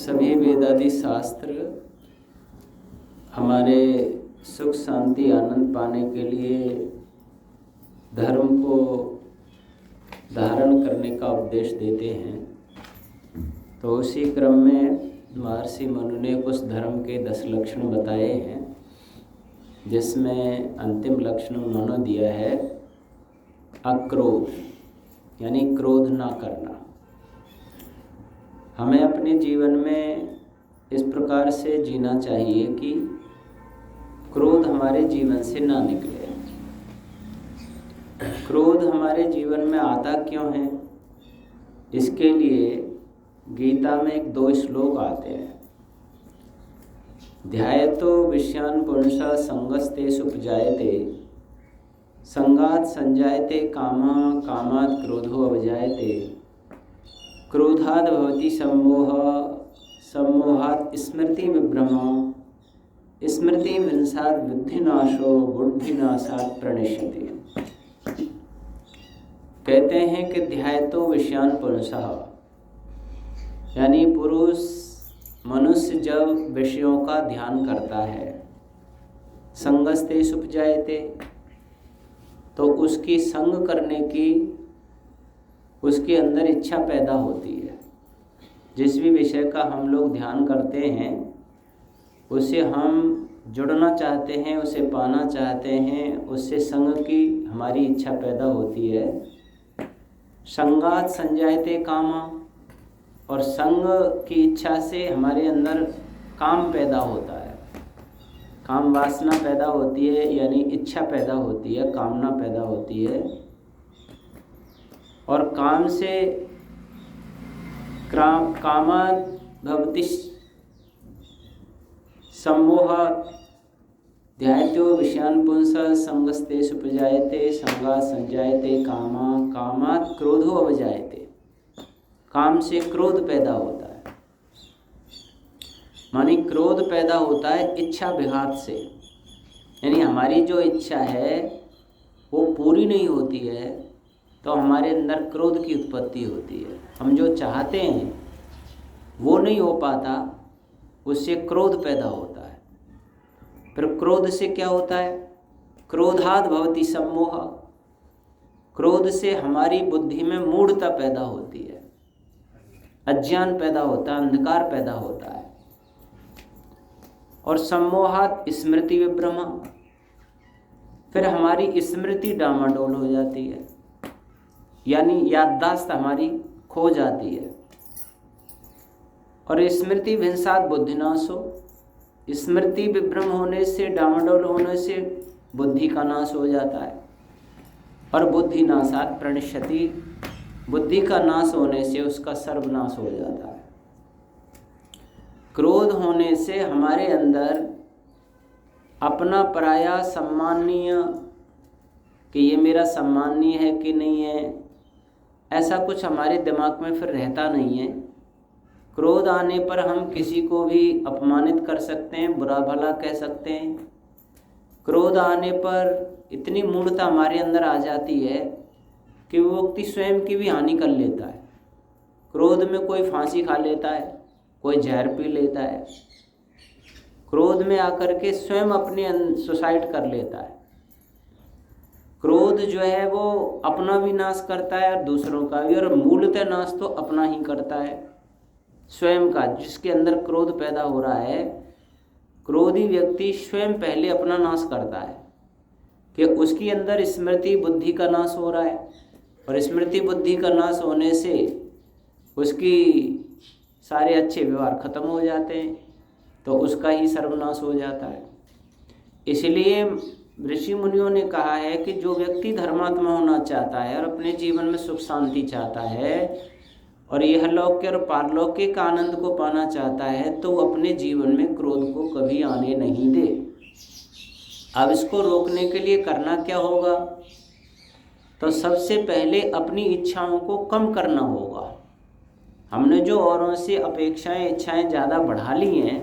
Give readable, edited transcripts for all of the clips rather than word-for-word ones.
सभी वेदादि शास्त्र हमारे सुख शांति आनंद पाने के लिए धर्म को धारण करने का उपदेश देते हैं। तो उसी क्रम में महर्षि मनु ने कुछ धर्म के 10 लक्षण बताए हैं, जिसमें अंतिम लक्षण उन्होंने दिया है अक्रोध, यानी क्रोध ना करना। हमें अपने जीवन में इस प्रकार से जीना चाहिए कि क्रोध हमारे जीवन से ना निकले। क्रोध हमारे जीवन में आता क्यों है, इसके लिए गीता में 2 श्लोक आते हैं। ध्यायतो विषयान् पुंसः संगस्तेषु उपजायते, संगात् संजायते कामः, कामात् क्रोधो अभिजायते, क्रोधाद् भवति सम्मोहः, सम्मोहात् स्मृति विभ्रमः, स्मृति विनाशात् बुद्धिनाशो, बुद्धिनाशात् प्रणश्यते। कहते हैं कि ध्यायतो विषयान् पुंसः, यानी पुरुष मनुष्य जब विषयों का ध्यान करता है, संगस्तेषु उपजायते, तो उसकी संग करने की उसके अंदर इच्छा पैदा होती है। जिस भी विषय का हम लोग ध्यान करते हैं उससे हम जुड़ना चाहते हैं, उसे पाना चाहते हैं, उससे संग की हमारी इच्छा पैदा होती है। संगात् संजायते कामा, और संग की इच्छा से हमारे अंदर काम पैदा होता है, काम वासना पैदा होती है, यानी इच्छा पैदा होती है, कामना पैदा होती है। और काम से कामात् भवति सम्मोह, ध्यायतो विषयान् पुंसः संगस्तेषु उपजायते, संगात् संजायते कामः, कामात् क्रोधो अभिजायते। काम से क्रोध पैदा होता है, मानी क्रोध पैदा होता है इच्छा विघात से, यानी हमारी जो इच्छा है वो पूरी नहीं होती है तो हमारे अंदर क्रोध की उत्पत्ति होती है। हम जो चाहते हैं वो नहीं हो पाता, उससे क्रोध पैदा होता है। फिर क्रोध से क्या होता है, क्रोधाद् भवति सम्मोह, क्रोध से हमारी बुद्धि में मूढ़ता पैदा होती है, अज्ञान पैदा होता है, अंधकार पैदा होता है। और सम्मोहात् स्मृति विभ्रम, फिर हमारी स्मृति डामाडोल हो जाती है, यानी याददाश्त हमारी खो जाती है। और स्मृति विनाशात् बुद्धिनाशो, स्मृति विभ्रम होने से, डामाडोल होने से बुद्धि का नाश हो जाता है। और बुद्धिनाशात् प्रणश्यति, बुद्धि का नाश होने से उसका सर्वनाश हो जाता है। क्रोध होने से हमारे अंदर अपना पराया सम्माननीय, कि ये मेरा सम्माननीय है कि नहीं है, ऐसा कुछ हमारे दिमाग में फिर रहता नहीं है। क्रोध आने पर हम किसी को भी अपमानित कर सकते हैं, बुरा भला कह सकते हैं। क्रोध आने पर इतनी मूढ़ता हमारे अंदर आ जाती है कि वो व्यक्ति स्वयं की भी हानि कर लेता है। क्रोध में कोई फांसी खा लेता है, कोई जहर पी लेता है, क्रोध में आकर के स्वयं अपने सुसाइड कर लेता है। क्रोध जो है वो अपना भी नाश करता है और दूसरों का भी, और मूलतः नाश तो अपना ही करता है, स्वयं का। जिसके अंदर क्रोध पैदा हो रहा है, क्रोधी व्यक्ति स्वयं पहले अपना नाश करता है, कि उसके अंदर स्मृति बुद्धि का नाश हो रहा है। और स्मृति बुद्धि का नाश होने से उसकी सारे अच्छे व्यवहार खत्म हो जाते हैं, तो उसका ही सर्वनाश हो जाता है। इसलिए ऋषि मुनियों ने कहा है कि जो व्यक्ति धर्मात्मा होना चाहता है और अपने जीवन में सुख शांति चाहता है और यह लौकिक और पारलौकिक आनंद को पाना चाहता है, तो वो अपने जीवन में क्रोध को कभी आने नहीं दे। अब इसको रोकने के लिए करना क्या होगा, तो सबसे पहले अपनी इच्छाओं को कम करना होगा। हमने जो औरों से अपेक्षाएं इच्छाएं ज़्यादा बढ़ा ली हैं,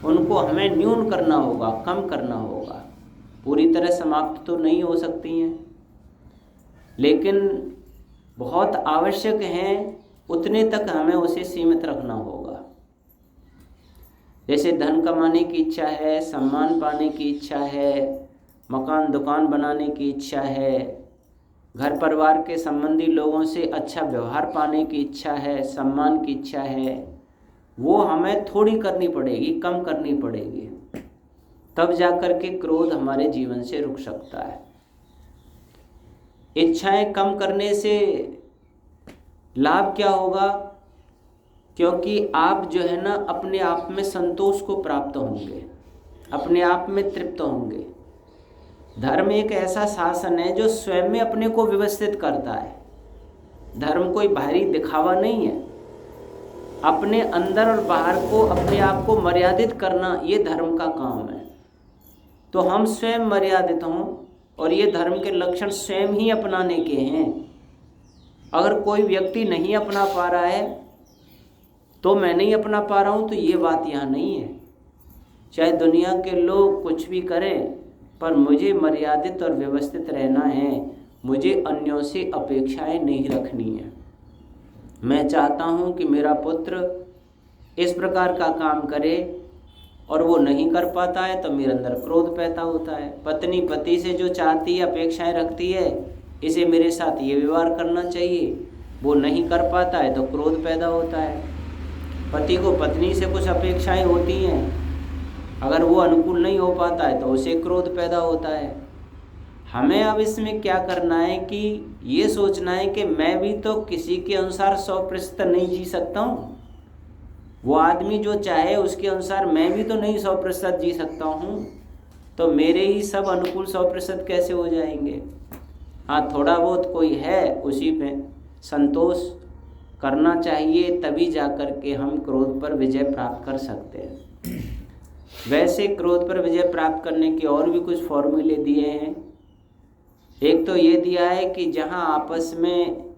उनको हमें न्यून करना होगा, कम करना होगा। पूरी तरह समाप्त तो नहीं हो सकती हैं, लेकिन बहुत आवश्यक हैं, उतने तक हमें उसे सीमित रखना होगा। जैसे धन कमाने की इच्छा है, सम्मान पाने की इच्छा है, मकान दुकान बनाने की इच्छा है, घर परिवार के संबंधी लोगों से अच्छा व्यवहार पाने की इच्छा है, सम्मान की इच्छा है, वो हमें थोड़ी करनी पड़ेगी, कम करनी पड़ेगी, तब जाकर के क्रोध हमारे जीवन से रुक सकता है। इच्छाएं कम करने से लाभ क्या होगा? क्योंकि आप जो है ना अपने आप में संतोष को प्राप्त होंगे, अपने आप में तृप्त होंगे। धर्म एक ऐसा शासन है जो स्वयं में अपने को व्यवस्थित करता है। धर्म कोई बाहरी दिखावा नहीं है। अपने अंदर और बाहर को, अपने आप को मर्यादित करना, ये धर्म का काम है। तो हम स्वयं मर्यादित हों, और ये धर्म के लक्षण स्वयं ही अपनाने के हैं। अगर कोई व्यक्ति नहीं अपना पा रहा है तो मैं नहीं अपना पा रहा हूँ, तो ये बात यहाँ नहीं है। चाहे दुनिया के लोग कुछ भी करें, पर मुझे मर्यादित और व्यवस्थित रहना है। मुझे अन्यों से अपेक्षाएं नहीं रखनी है। मैं चाहता हूँ कि मेरा पुत्र इस प्रकार का काम करे, और वो नहीं कर पाता है तो मेरे अंदर क्रोध पैदा होता है। पत्नी पति से जो चाहती है, अपेक्षाएं रखती है, इसे मेरे साथ ये व्यवहार करना चाहिए, वो नहीं कर पाता है तो क्रोध पैदा होता है। पति को पत्नी से कुछ अपेक्षाएं होती हैं, अगर वो अनुकूल नहीं हो पाता है तो उसे क्रोध पैदा होता है। हमें अब इसमें क्या करना है कि ये सोचना है कि मैं भी तो किसी के अनुसार 100% नहीं जी सकता हूँ। वो आदमी जो चाहे उसके अनुसार मैं भी तो नहीं 100% जी सकता हूँ। तो मेरे ही सब अनुकूल 100% कैसे हो जाएंगे? हाँ, थोड़ा बहुत कोई है, उसी पे संतोष करना चाहिए, तभी जा कर के हम क्रोध पर विजय प्राप्त कर सकते हैं। वैसे क्रोध पर विजय प्राप्त करने के और भी कुछ फॉर्मूले दिए हैं। एक तो ये दिया है कि जहाँ आपस में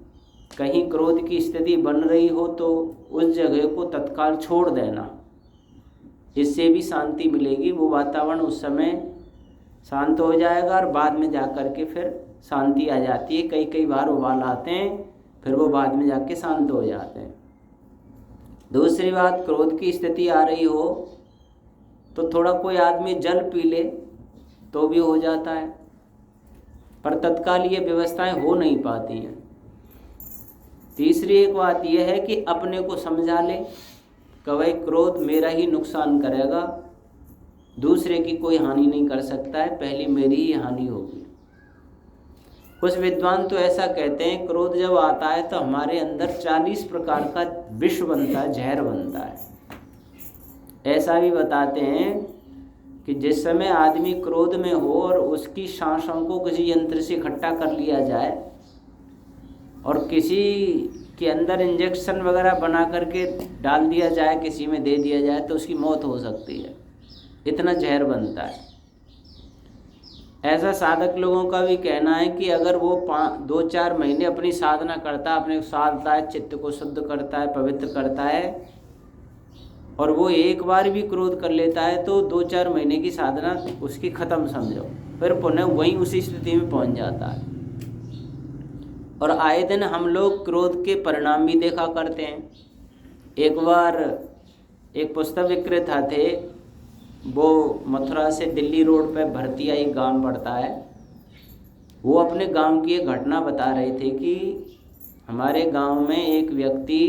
कहीं क्रोध की स्थिति बन रही हो तो उस जगह को तत्काल छोड़ देना, इससे भी शांति मिलेगी। वो वातावरण उस समय शांत हो जाएगा और बाद में जाकर के फिर शांति आ जाती है। कई बार उबाल आते हैं, फिर वो बाद में जाके शांत हो जाते हैं। दूसरी बात, क्रोध की स्थिति आ रही हो तो थोड़ा कोई आदमी जल पी ले तो भी हो जाता है, पर तत्काल ये व्यवस्थाएं हो नहीं पाती हैं। तीसरी एक बात यह है कि अपने को समझा ले कि भाई क्रोध मेरा ही नुकसान करेगा, दूसरे की कोई हानि नहीं कर सकता है, पहले मेरी ही हानि होगी। कुछ विद्वान तो ऐसा कहते हैं, क्रोध जब आता है तो हमारे अंदर 40 प्रकार का विष बनता है, जहर बनता है। ऐसा भी बताते हैं कि जिस समय आदमी क्रोध में हो और उसकी सांसों को किसी यंत्र से इकट्ठा कर लिया जाए और किसी के अंदर इंजेक्शन वगैरह बना करके डाल दिया जाए, किसी में दे दिया जाए, तो उसकी मौत हो सकती है, इतना जहर बनता है। ऐसा साधक लोगों का भी कहना है कि अगर वो 2-4 महीने अपनी साधना करता है, अपने साधता है, चित्त को शुद्ध करता है, पवित्र करता है, और वो एक बार भी क्रोध कर लेता है तो 2-4 महीने की साधना उसकी ख़त्म समझो, फिर पुनः वहीं उसी स्थिति में पहुंच जाता है। और आए दिन हम लोग क्रोध के परिणाम भी देखा करते हैं। एक बार एक पुस्तक विक्रेता थे, वो मथुरा से दिल्ली रोड पे भरतिया एक गांव पड़ता है, वो अपने गांव की एक घटना बता रहे थे कि हमारे गांव में एक व्यक्ति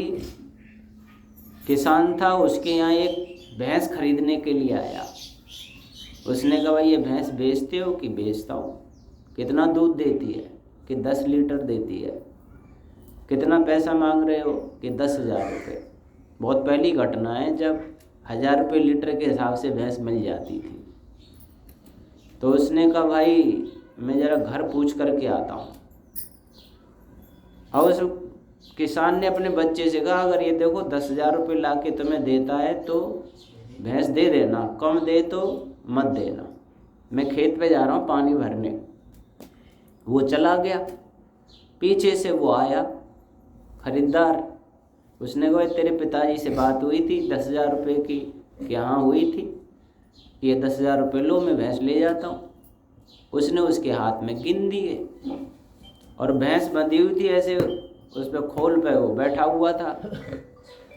किसान था, उसके यहाँ एक भैंस खरीदने के लिए आया। उसने कहा, भाई ये भैंस बेचते हो? कि बेचता हूँ। कितना दूध देती है? कि 10 लीटर देती है। कितना पैसा मांग रहे हो? कि 10,000 रुपये। बहुत पहली घटना है जब 1,000 रुपये लीटर के हिसाब से भैंस मिल जाती थी। तो उसने कहा, भाई मैं ज़रा घर पूछ करके आता हूँ। और उस किसान ने अपने बच्चे से कहा, अगर ये देखो 10,000 रुपये ला के तुम्हें देता है तो भैंस दे देना, कम दे तो मत देना, मैं खेत पे जा रहा हूँ पानी भरने। वो चला गया, पीछे से वो आया खरीदार। उसने कहा, तेरे पिताजी से बात हुई थी 10,000 रुपये की? कि हाँ हुई थी। ये 10,000 रुपये लो, मैं भैंस ले जाता हूँ। उसने उसके हाथ में गिन दिए, और भैंस बंधी हुई थी ऐसे, उस पर खोल पे वो बैठा हुआ था।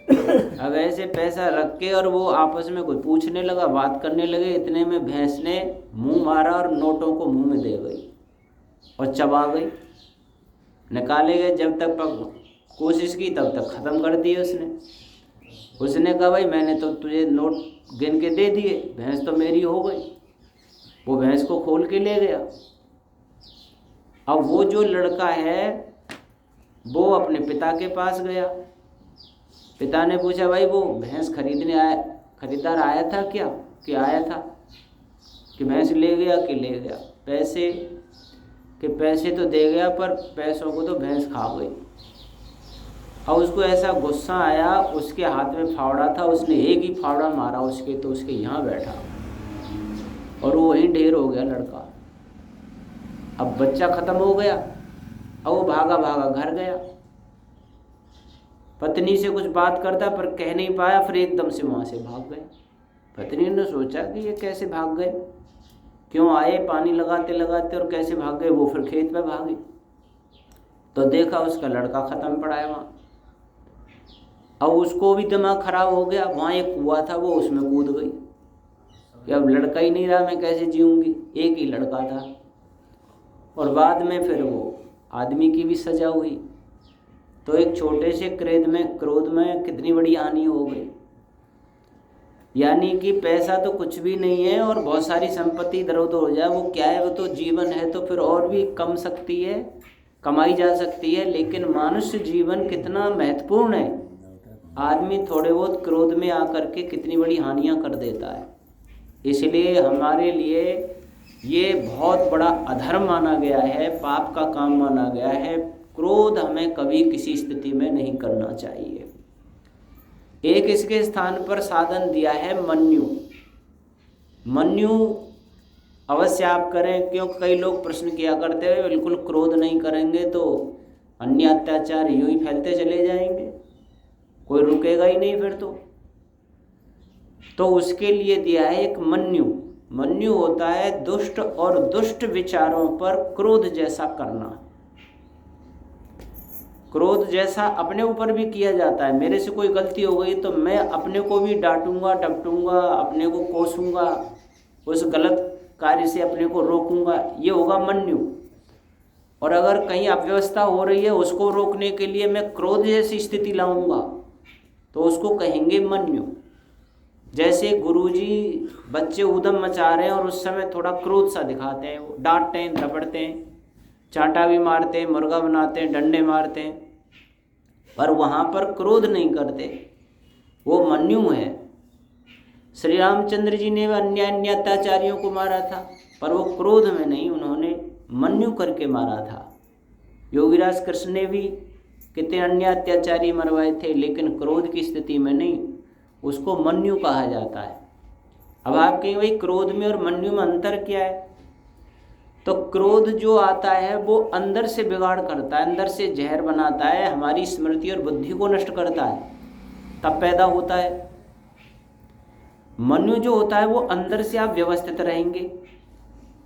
अब ऐसे पैसा रख के और वो आपस में कोई पूछने लगा, बात करने लगे, इतने में भैंस ने मुंह मारा और नोटों को मुंह में दे गई और चबा गई। निकाले गए, जब तक कोशिश की तब तक ख़त्म कर दिए उसने कहा भाई मैंने तो तुझे नोट गिन के दे दिए, भैंस तो मेरी हो गई। वो भैंस को खोल के ले गया। अब वो जो लड़का है वो अपने पिता के पास गया। पिता ने पूछा भाई वो भैंस खरीदार आया था क्या, कि आया था, कि भैंस ले गया कि ले गया, पैसे तो दे गया पर पैसों को तो भैंस खा गई। और उसको ऐसा गुस्सा आया, उसके हाथ में फावड़ा था, उसने एक ही फावड़ा मारा उसके, तो उसके यहाँ बैठा और वो वहीं ढेर हो गया लड़का। अब बच्चा ख़त्म हो गया। अब वो भागा भागा घर गया, पत्नी से कुछ बात करता पर कह नहीं पाया, फिर एकदम से वहाँ से भाग गए। पत्नी ने सोचा कि ये कैसे भाग गए, क्यों आए पानी लगाते लगाते और कैसे भाग गए। वो फिर खेत में भागी तो देखा उसका लड़का ख़त्म पड़ा है वहाँ। अब उसको भी दिमाग खराब हो गया, वहाँ एक कुआं था वो उसमें कूद गई कि अब लड़का ही नहीं रहा, मैं कैसे जीऊँगी, एक ही लड़का था। और बाद में फिर वो आदमी की भी सजा हुई। तो एक छोटे से क्रोध में कितनी बड़ी हानि हो गई। यानी कि पैसा तो कुछ भी नहीं है और बहुत सारी संपत्ति इधर उधर हो जाए, वो क्या है, वो तो जीवन है, तो फिर और भी कमाई जा सकती है। लेकिन मनुष्य जीवन कितना महत्वपूर्ण है। आदमी थोड़े बहुत क्रोध में आकर के कितनी बड़ी हानियां कर देता है। इसलिए हमारे लिए ये बहुत बड़ा अधर्म माना गया है, पाप का काम माना गया है। क्रोध हमें कभी किसी स्थिति में नहीं करना चाहिए। एक इसके स्थान पर साधन दिया है मन्यु अवश्य आप करें, क्योंकि कई लोग प्रश्न किया करते हैं बिल्कुल क्रोध नहीं करेंगे तो अन्य अत्याचार यूं ही फैलते चले जाएंगे, कोई रुकेगा ही नहीं फिर तो उसके लिए दिया है एक मन्यु होता है दुष्ट और दुष्ट विचारों पर क्रोध जैसा करना। क्रोध जैसा अपने ऊपर भी किया जाता है। मेरे से कोई गलती हो गई तो मैं अपने को भी डांटूंगा, डपटूंगा, अपने को कोसूंगा, उस गलत कार्य से अपने को रोकूंगा, ये होगा मन्यु। और अगर कहीं अव्यवस्था हो रही है उसको रोकने के लिए मैं क्रोध जैसी स्थिति लाऊंगा तो उसको कहेंगे मन्यु। जैसे गुरुजी बच्चे ऊधम मचा रहे हैं और उस समय थोड़ा क्रोध सा दिखाते हैं, वो डांटते हैं, थपड़ते हैं, चांटा भी मारते हैं, मुर्गा बनाते हैं, डंडे मारते हैं, पर वहाँ पर क्रोध नहीं करते, वो मन्यु है। श्री रामचंद्र जी ने अन्य अत्याचारियों को मारा था पर वो क्रोध में नहीं, उन्होंने मन्यु करके मारा था। योगीराज कृष्ण ने भी कितने अन्य अत्याचारी मरवाए थे लेकिन क्रोध की स्थिति में नहीं, उसको मन्यु कहा जाता है। अब आप कहेंगे भाई क्रोध में और मन्यु में अंतर क्या है? तो क्रोध जो आता है वो अंदर से बिगाड़ करता है, अंदर से जहर बनाता है, हमारी स्मृति और बुद्धि को नष्ट करता है, तब पैदा होता है। मन्यु जो होता है वो अंदर से आप व्यवस्थित रहेंगे,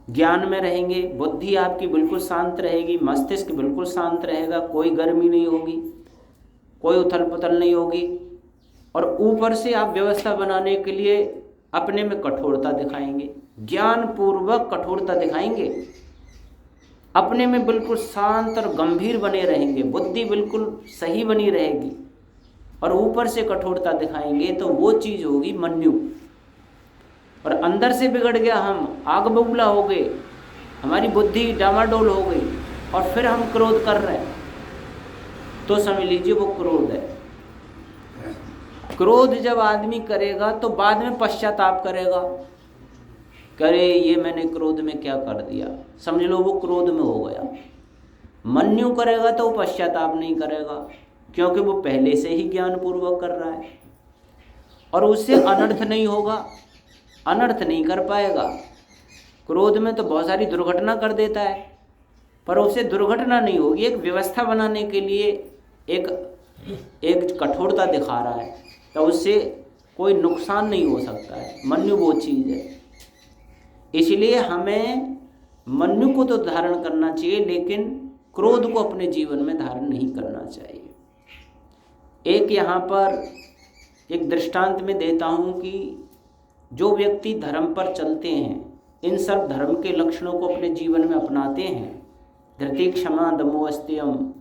ज्ञान में रहेंगे, बुद्धि आपकी बिल्कुल शांत रहेगी, मस्तिष्क बिल्कुल शांत रहेगा, कोई गर्मी नहीं होगी, कोई उथल पुथल नहीं होगी। और ऊपर से आप व्यवस्था बनाने के लिए अपने में कठोरता दिखाएंगे, ज्ञान पूर्वक कठोरता दिखाएंगे, अपने में बिल्कुल शांत और गंभीर बने रहेंगे, बुद्धि बिल्कुल सही बनी रहेगी और ऊपर से कठोरता दिखाएंगे, तो वो चीज़ होगी मन्यु। और अंदर से बिगड़ गया, हम आग बबूला हो गए, हमारी बुद्धि डामाडोल हो गई और फिर हम क्रोध कर रहे हैं, तो समझ लीजिए वो क्रोध है। क्रोध जब आदमी करेगा तो बाद में पश्चाताप करेगा, करे ये मैंने क्रोध में क्या कर दिया, समझ लो वो क्रोध में हो गया। मन्यु करेगा तो वो पश्चाताप नहीं करेगा क्योंकि वो पहले से ही ज्ञान पूर्वक कर रहा है और उससे अनर्थ नहीं होगा, अनर्थ नहीं कर पाएगा। क्रोध में तो बहुत सारी दुर्घटना कर देता है पर उससे दुर्घटना नहीं होगी, एक व्यवस्था बनाने के लिए एक कठोरता दिखा रहा है, तो उससे कोई नुकसान नहीं हो सकता है। मन्यु वो चीज़ है, इसलिए हमें मन्यु को तो धारण करना चाहिए लेकिन क्रोध को अपने जीवन में धारण नहीं करना चाहिए। एक यहाँ पर एक दृष्टांत में देता हूँ कि जो व्यक्ति धर्म पर चलते हैं, इन सब धर्म के लक्षणों को अपने जीवन में अपनाते हैं, धृति क्षमा दमो अस्त्यम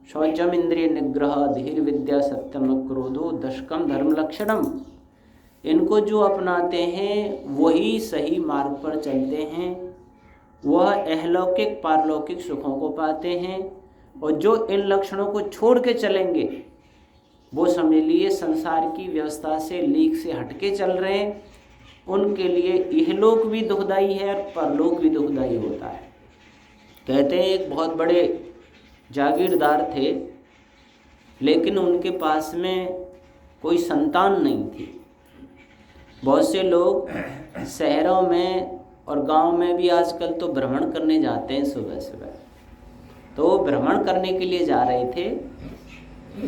शौचम इंद्रिय निग्रह धीर विद्या सत्यम क्रोधो दशकम धर्म लक्षणम, इनको जो अपनाते हैं वही सही मार्ग पर चलते हैं, वह अहलौकिक पारलौकिक सुखों को पाते हैं। और जो इन लक्षणों को छोड़ के चलेंगे वो समझ लिए संसार की व्यवस्था से लीक से हटके चल रहे हैं, उनके लिए इहलोक भी दुखदाई है और परलोक भी दुखदाई होता है। कहते हैं एक बहुत बड़े जागीरदार थे, लेकिन उनके पास में कोई संतान नहीं थी। बहुत से लोग शहरों में और गांव में भी आजकल तो भ्रमण करने जाते हैं सुबह सुबह। तो वो भ्रमण करने के लिए जा रहे थे,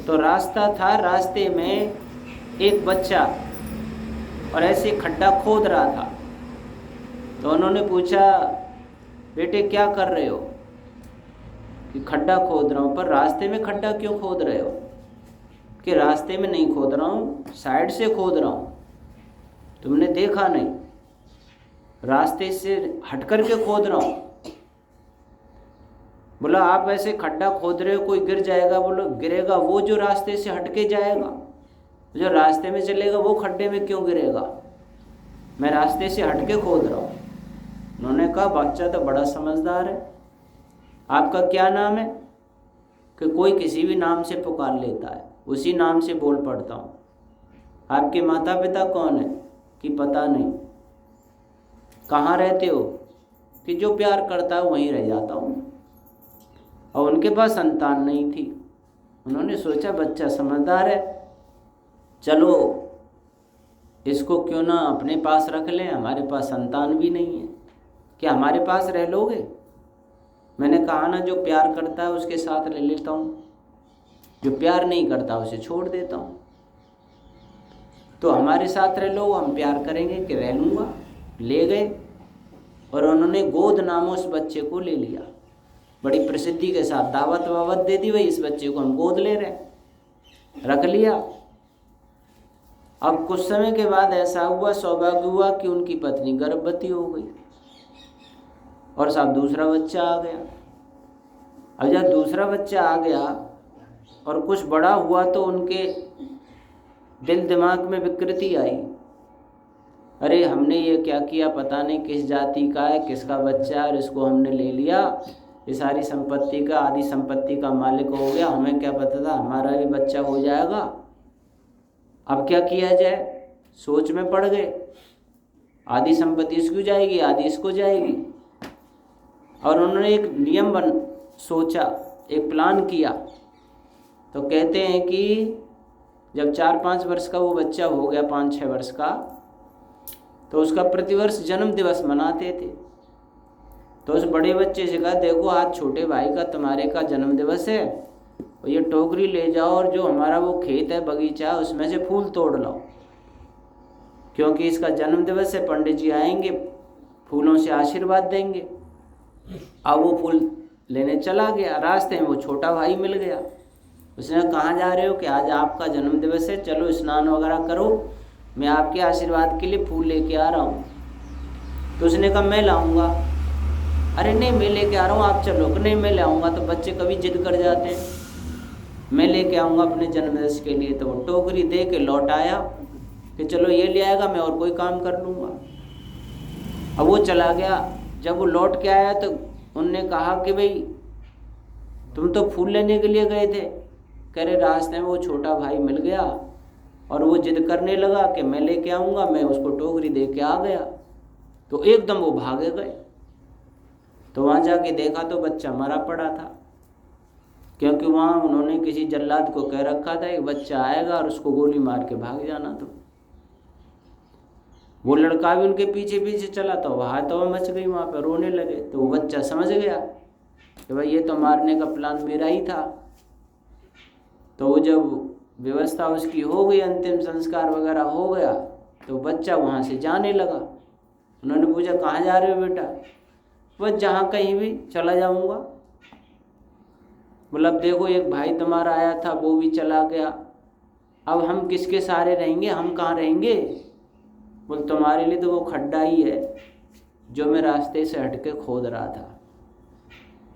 तो रास्ता था, रास्ते में एक बच्चा और ऐसे खड्डा खोद रहा था। तो उन्होंने पूछा, बेटे क्या कर रहे हो? कि खड्डा खोद रहा हूँ। पर रास्ते में खड्डा क्यों खोद रहे हो? कि रास्ते में नहीं खोद रहा हूँ, साइड से खोद रहा हूँ, तुमने देखा नहीं, रास्ते से हट कर के खोद रहा हूँ। बोला आप ऐसे खड्डा खोद रहे हो, कोई गिर जाएगा? बोलो गिरेगा वो जो रास्ते से हटके जाएगा, जो रास्ते में चलेगा वो खड्डे में क्यों गिरेगा? मैं रास्ते से हटके खोद रहा हूँ। उन्होंने कहा बच्चा तो बड़ा समझदार है, आपका क्या नाम है? कि कोई किसी भी नाम से पुकार लेता है, उसी नाम से बोल पड़ता हूँ। आपके माता पिता कौन है? कि पता नहीं। कहाँ रहते हो? कि जो प्यार करता है वहीं रह जाता हूँ। और उनके पास संतान नहीं थी। उन्होंने सोचा बच्चा समझदार है, चलो इसको क्यों ना अपने पास रख लें, हमारे पास संतान भी नहीं है, क्या हमारे पास रह लोगे? मैंने कहा ना जो प्यार करता है उसके साथ रह लेता हूँ, जो प्यार नहीं करता उसे छोड़ देता हूँ। तो हमारे साथ रह लो, हम प्यार करेंगे कि रह लूँगा। ले गए और उन्होंने गोद नाम उस बच्चे को ले लिया, बड़ी प्रसिद्धि के साथ दावत वावत दे दी, भाई इस बच्चे को हम गोद ले रहे हैं, रख लिया। अब कुछ समय के बाद ऐसा हुआ, सौभाग्य हुआ कि उनकी पत्नी गर्भवती हो गई और साहब दूसरा बच्चा आ गया। अब जब दूसरा बच्चा आ गया और कुछ बड़ा हुआ तो उनके दिल दिमाग में विकृति आई, अरे हमने ये क्या किया, पता नहीं किस जाति का है, किसका बच्चा है, और इसको हमने ले लिया, ये सारी संपत्ति का आधी संपत्ति का मालिक हो गया, हमें क्या पता था हमारा भी बच्चा हो जाएगा। अब क्या किया जाए, सोच में पड़ गए, आधी संपत्ति इसको जाएगी, आधी इसको जाएगी। और उन्होंने एक नियम सोचा, एक प्लान किया। तो कहते हैं कि जब 4-5 वर्ष का वो बच्चा हो गया, 5-6 वर्ष का, तो उसका प्रतिवर्ष जन्म दिवस मनाते थे। तो उस बड़े बच्चे से कहा, देखो आज छोटे भाई का तुम्हारे का जन्म दिवस है, और ये टोकरी ले जाओ और जो हमारा वो खेत है बगीचा उसमें से फूल तोड़ लाओ, क्योंकि इसका जन्म दिवस है, पंडित जी आएंगे, फूलों से आशीर्वाद देंगे। अब वो फूल लेने चला गया, रास्ते में वो छोटा भाई मिल गया। उसने कहाँ जा रहे हो? कि आज आपका जन्म दिवस है, चलो स्नान वगैरह करो, मैं आपके आशीर्वाद के लिए फूल लेके आ रहा हूँ। तो उसने कहा मैं लाऊंगा। अरे नहीं मैं लेके आ रहा हूँ, आप चलो। नहीं मैं ले आऊँगा। तो बच्चे कभी जिद कर जाते हैं, मैं लेके आऊँगा अपने जन्मदिवस के लिए। तो वो टोकरी दे के लौट आया कि चलो ये ले आएगा, मैं और कोई काम कर लूँगा। अब वो चला गया। जब वो लौट के आया तो उनने कहा कि भाई तुम तो फूल लेने के लिए गए थे। कह रहे रास्ते में वो छोटा भाई मिल गया और वो जिद करने लगा कि मैं लेके आऊँगा, मैं उसको टोकरी दे के आ गया। तो एकदम वो भागे गए। तो वहाँ जाके देखा तो बच्चा मरा पड़ा था, क्योंकि वहाँ उन्होंने किसी जल्लाद को कह रखा था एक बच्चा आएगा और उसको गोली मार के भाग जाना। तो वो लड़का भी उनके पीछे पीछे चला, तो वहाँ तो मच गई, वहाँ पर रोने लगे। तो वो बच्चा समझ गया कि भाई ये तो मारने का प्लान मेरा ही था। तो वो जब व्यवस्था उसकी हो गई, अंतिम संस्कार वगैरह हो गया, तो बच्चा वहाँ से जाने लगा। उन्होंने पूछा कहाँ जा रहे हो बेटा? बस जहाँ कहीं भी चला जाऊँगा। बोला देखो एक भाई तुम्हारा आया था, वो भी चला गया, अब हम किसके सहारे रहेंगे? हम कहाँ रहेंगे? बोल तुम्हारे लिए तो वो खड्डा ही है जो मैं रास्ते से हट के खोद रहा था।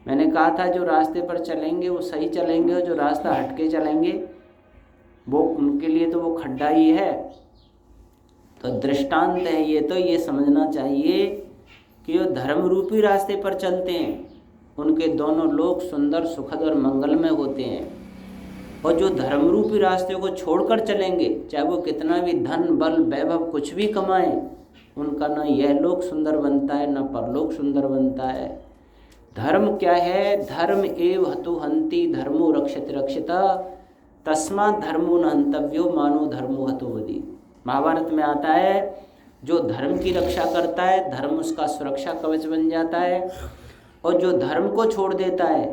मैंने कहा था जो रास्ते पर चलेंगे वो सही चलेंगे, और जो रास्ता हट के चलेंगे वो उनके लिए तो वो खड्डा ही है। तो दृष्टांत है ये, तो ये समझना चाहिए कि जो धर्म रूपी रास्ते पर चलते हैं उनके दोनों लोक सुंदर, सुखद और मंगलमय होते हैं, और जो धर्म रूपी रास्ते को छोड़कर चलेंगे, चाहे वो कितना भी धन बल वैभव कुछ भी कमाएं, उनका ना यह लोक सुंदर बनता है ना परलोक सुंदर बनता है। धर्म क्या है? धर्म एव हतु हंति धर्मो रक्षति रक्षिता तस्मात् धर्मो न हंतव्यो मानो धर्मो हतो वदी। महाभारत में आता है जो धर्म की रक्षा करता है धर्म उसका सुरक्षा कवच बन जाता है, और जो धर्म को छोड़ देता है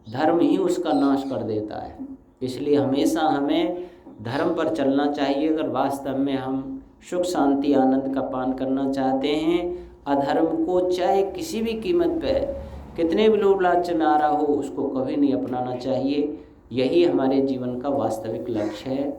धर्म ही उसका नाश कर देता है। इसलिए हमेशा हमें धर्म पर चलना चाहिए अगर वास्तव में हम सुख शांति आनंद का पान करना चाहते हैं। अधर्म को चाहे किसी भी कीमत पे, कितने भी लोभ लालच में आ रहा हो, उसको कभी नहीं अपनाना चाहिए। यही हमारे जीवन का वास्तविक लक्ष्य है।